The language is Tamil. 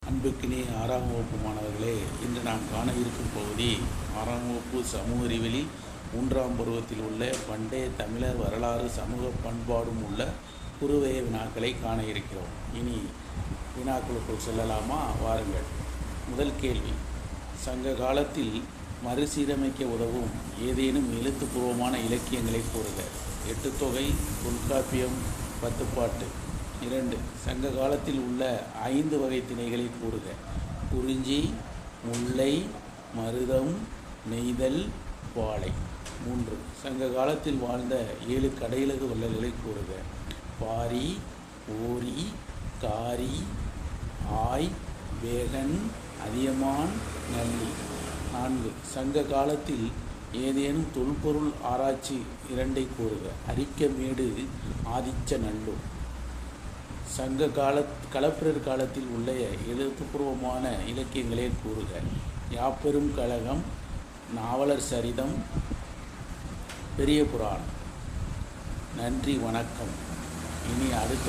அன்புக்கினே 6ஆம் வகுப்பு மாணவர்களே, இன்று நாம் காண இருக்கும் பகுதி 6ஆம் வகுப்பு சமூக அறிவியலில் 3ஆம் பருவத்தில் உள்ள பண்டைய தமிழர் வரலாறு சமூக பண்பாடும் உள்ள குறுவய வினாக்களை காண இருக்கிறோம். இனி வினாக்களுக்குள் செல்லலாமா? வாருங்கள். முதல் கேள்வி, சங்க காலத்தில் மறுசீரமைக்க உதவும் ஏதேனும் எழுத்துப்பூர்வமான இலக்கியங்களை கூறுக. எட்டுத்தொகை, தொல்காப்பியம், பத்துப்பாட்டு. 2. சங்க காலத்தில் உள்ள 5 வகை திணைகளை கூறுக. குறிஞ்சி, முல்லை, மருதம், நெய்தல், பாலை. 3. சங்க காலத்தில் வாழ்ந்த 7 கடையெழுகு வள்ளல்களை கூறுக. பாரி, ஓரி, காரி, ஆய், வேகன், அதியமான், நல்லி. 4. சங்க காலத்தில் ஏதேனும் தொல்பொருள் ஆராய்ச்சி 2 கூறுக. அரிக்கமேடு, ஆதிச்சநல்லூர். சங்க களப்பிரர் காலத்தில் உள்ள எழுத்துப்பூர்வமான இலக்கியங்களே கூறுக. யாப்பெரும் கழகம், நாவலர் சரிதம், பெரிய புராணம். நன்றி, வணக்கம். இனி அடுத்த